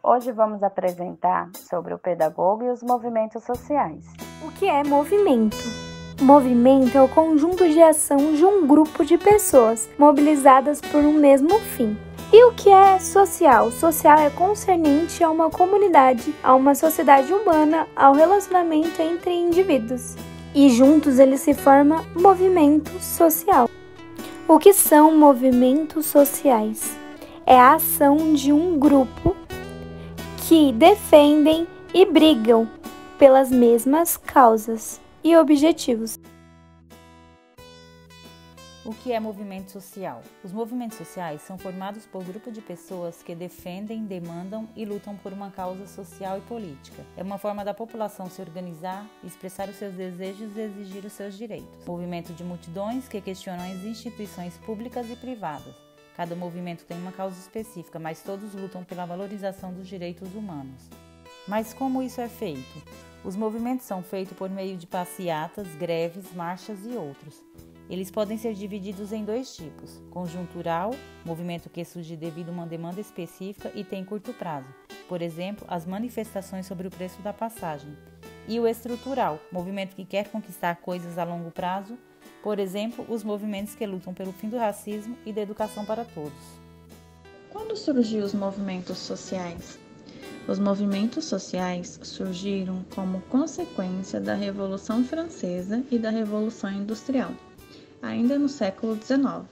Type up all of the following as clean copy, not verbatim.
Hoje vamos apresentar sobre o pedagogo e os movimentos sociais. O que é movimento? Movimento é o conjunto de ação de um grupo de pessoas mobilizadas por um mesmo fim. E o que é social? Social é concernente a uma comunidade, a uma sociedade humana, ao relacionamento entre indivíduos. E juntos eles se formam movimento social. O que são movimentos sociais? É a ação de um grupo que defendem e brigam pelas mesmas causas e objetivos. O que é movimento social? Os movimentos sociais são formados por grupos de pessoas que defendem, demandam e lutam por uma causa social e política. É uma forma da população se organizar, expressar os seus desejos e exigir os seus direitos. Movimento de multidões que questionam as instituições públicas e privadas. Cada movimento tem uma causa específica, mas todos lutam pela valorização dos direitos humanos. Mas como isso é feito? Os movimentos são feitos por meio de passeatas, greves, marchas e outros. Eles podem ser divididos em dois tipos: conjuntural, movimento que surge devido a uma demanda específica e tem curto prazo, por exemplo, as manifestações sobre o preço da passagem, e o estrutural, movimento que quer conquistar coisas a longo prazo, por exemplo, os movimentos que lutam pelo fim do racismo e da educação para todos. Quando surgiu os movimentos sociais? Os movimentos sociais surgiram como consequência da Revolução Francesa e da Revolução Industrial, ainda no século XIX,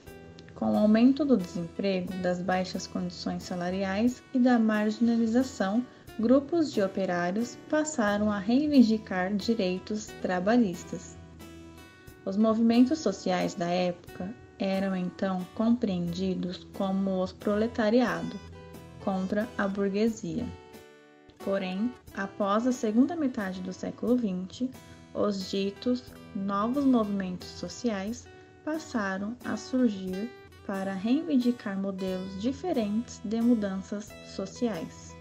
com o aumento do desemprego, das baixas condições salariais e da marginalização, grupos de operários passaram a reivindicar direitos trabalhistas. Os movimentos sociais da época eram então compreendidos como os proletariado contra a burguesia. Porém, após a segunda metade do século XX, os ditos novos movimentos sociais passaram a surgir para reivindicar modelos diferentes de mudanças sociais.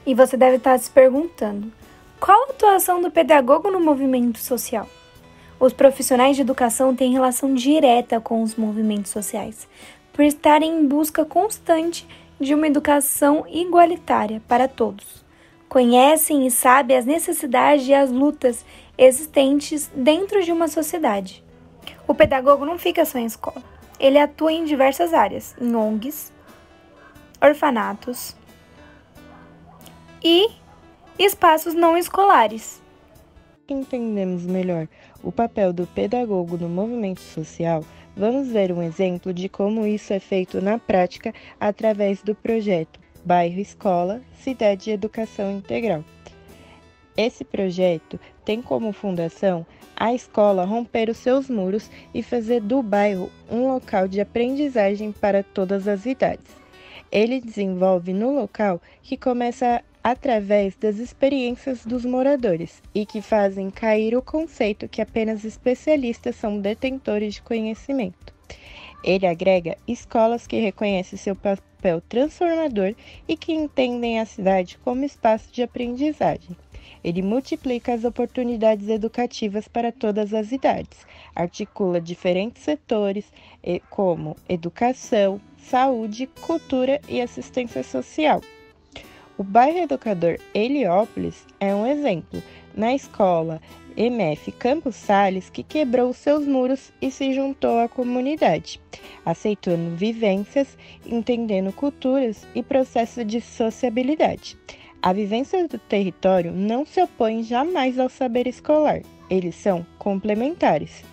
E você deve estar se perguntando: qual a atuação do pedagogo no movimento social? Os profissionais de educação têm relação direta com os movimentos sociais, por estarem em busca constante de uma educação igualitária para todos. Conhecem e sabem as necessidades e as lutas existentes dentro de uma sociedade. O pedagogo não fica só em escola. Ele atua em diversas áreas, em ONGs, orfanatos e espaços não escolares. Entendemos melhor o papel do pedagogo no movimento social, vamos ver um exemplo de como isso é feito na prática através do projeto Bairro Escola, Cidade de Educação Integral. Esse projeto tem como fundação a escola romper os seus muros e fazer do bairro um local de aprendizagem para todas as idades. Ele desenvolve no local que começa através das experiências dos moradores e que fazem cair o conceito que apenas especialistas são detentores de conhecimento. Ele agrega escolas que reconhecem seu papel transformador e que entendem a cidade como espaço de aprendizagem. Ele multiplica as oportunidades educativas para todas as idades, articula diferentes setores como educação, saúde, cultura e assistência social. O bairro educador Heliópolis é um exemplo. Na escola MF Campos Sales, que quebrou seus muros e se juntou à comunidade, aceitando vivências, entendendo culturas e processo de sociabilidade. A vivência do território não se opõe jamais ao saber escolar, eles são complementares.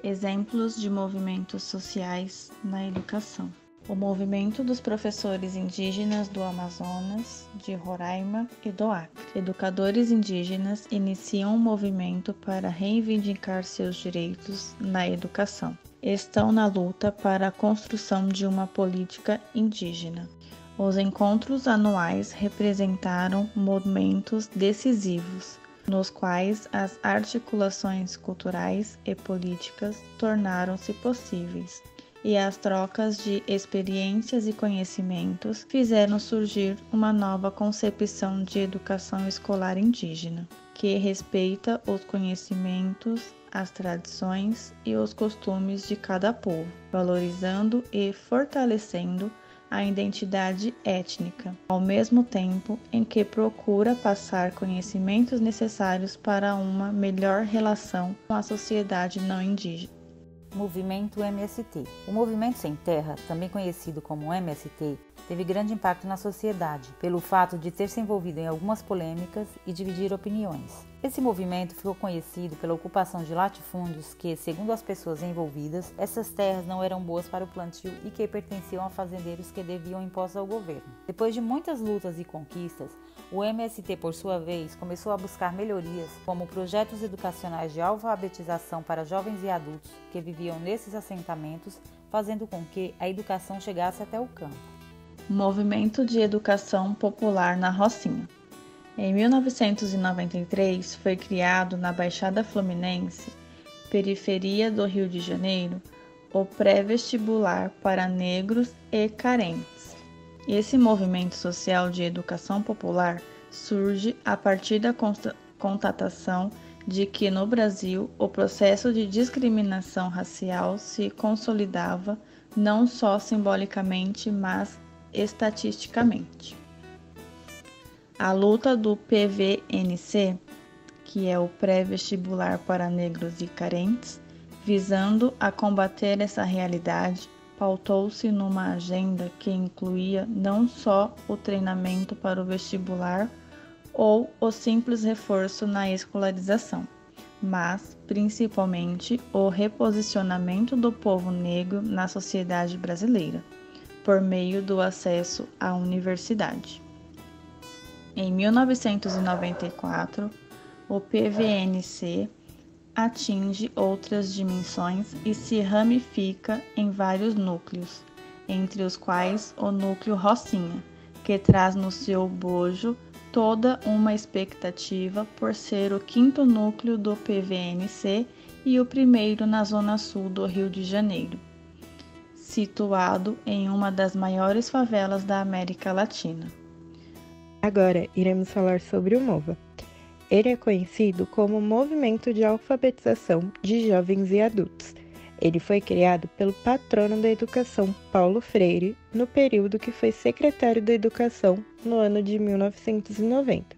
Exemplos de movimentos sociais na educação. O movimento dos professores indígenas do Amazonas, de Roraima e do Acre. Educadores indígenas iniciam um movimento para reivindicar seus direitos na educação. Estão na luta para a construção de uma política indígena. Os encontros anuais representaram momentos decisivos, nos quais as articulações culturais e políticas tornaram-se possíveis, e as trocas de experiências e conhecimentos fizeram surgir uma nova concepção de educação escolar indígena, que respeita os conhecimentos, as tradições e os costumes de cada povo, valorizando e fortalecendo a identidade étnica, ao mesmo tempo em que procura passar conhecimentos necessários para uma melhor relação com a sociedade não indígena. Movimento MST. O Movimento Sem Terra, também conhecido como MST, teve grande impacto na sociedade, pelo fato de ter se envolvido em algumas polêmicas e dividir opiniões. Esse movimento ficou conhecido pela ocupação de latifúndios que, segundo as pessoas envolvidas, essas terras não eram boas para o plantio e que pertenciam a fazendeiros que deviam impostos ao governo. Depois de muitas lutas e conquistas, o MST, por sua vez, começou a buscar melhorias, como projetos educacionais de alfabetização para jovens e adultos que viviam nesses assentamentos, fazendo com que a educação chegasse até o campo. Movimento de Educação Popular na Rocinha. Em 1993, foi criado na Baixada Fluminense, periferia do Rio de Janeiro, o pré-vestibular para negros e carentes. Esse movimento social de educação popular surge a partir da constatação de que no Brasil o processo de discriminação racial se consolidava não só simbolicamente, mas estatisticamente. A luta do PVNC, que é o pré-vestibular para negros e carentes, visando a combater essa realidade, pautou-se numa agenda que incluía não só o treinamento para o vestibular ou o simples reforço na escolarização, mas principalmente o reposicionamento do povo negro na sociedade brasileira, por meio do acesso à universidade. Em 1994, o PVNC atinge outras dimensões e se ramifica em vários núcleos, entre os quais o núcleo Rocinha, que traz no seu bojo toda uma expectativa por ser o 5º núcleo do PVNC e o primeiro na zona sul do Rio de Janeiro, situado em uma das maiores favelas da América Latina. Agora iremos falar sobre o MOVA. Ele é conhecido como Movimento de Alfabetização de Jovens e Adultos. Ele foi criado pelo patrono da educação, Paulo Freire, no período que foi secretário da Educação, no ano de 1990.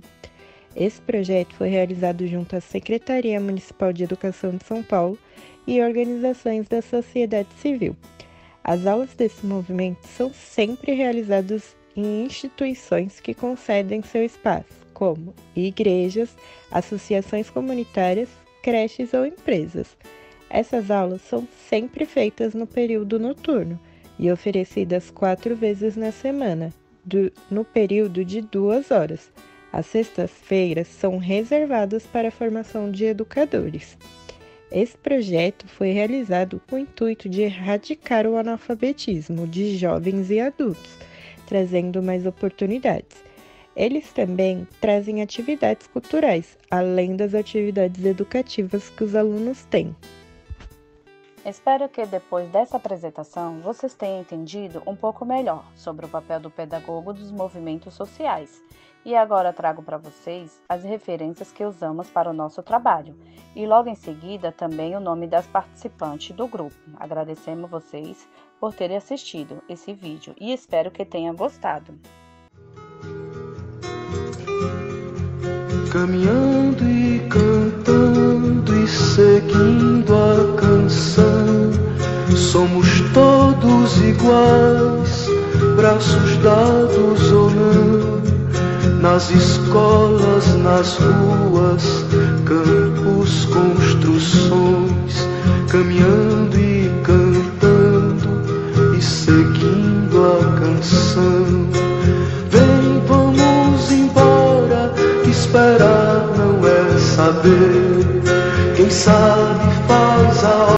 Esse projeto foi realizado junto à Secretaria Municipal de Educação de São Paulo e organizações da sociedade civil. As aulas desse movimento são sempre realizadas em instituições que concedem seu espaço, como igrejas, associações comunitárias, creches ou empresas. Essas aulas são sempre feitas no período noturno e oferecidas 4 vezes na semana, no período de 2 horas. As sextas-feiras são reservadas para a formação de educadores. Esse projeto foi realizado com o intuito de erradicar o analfabetismo de jovens e adultos, trazendo mais oportunidades. Eles também trazem atividades culturais, além das atividades educativas que os alunos têm. Espero que depois dessa apresentação vocês tenham entendido um pouco melhor sobre o papel do pedagogo dos movimentos sociais. E agora trago para vocês as referências que usamos para o nosso trabalho e logo em seguida também o nome das participantes do grupo. Agradecemos vocês por terem assistido esse vídeo e espero que tenham gostado. Caminhando e cantando e seguindo a canção, somos todos iguais, braços dados ou não, nas escolas, nas ruas, campos, construções, caminhando e cantando e seguindo a canção. Vem, vamos embora, esperar não é saber, quem sabe faz a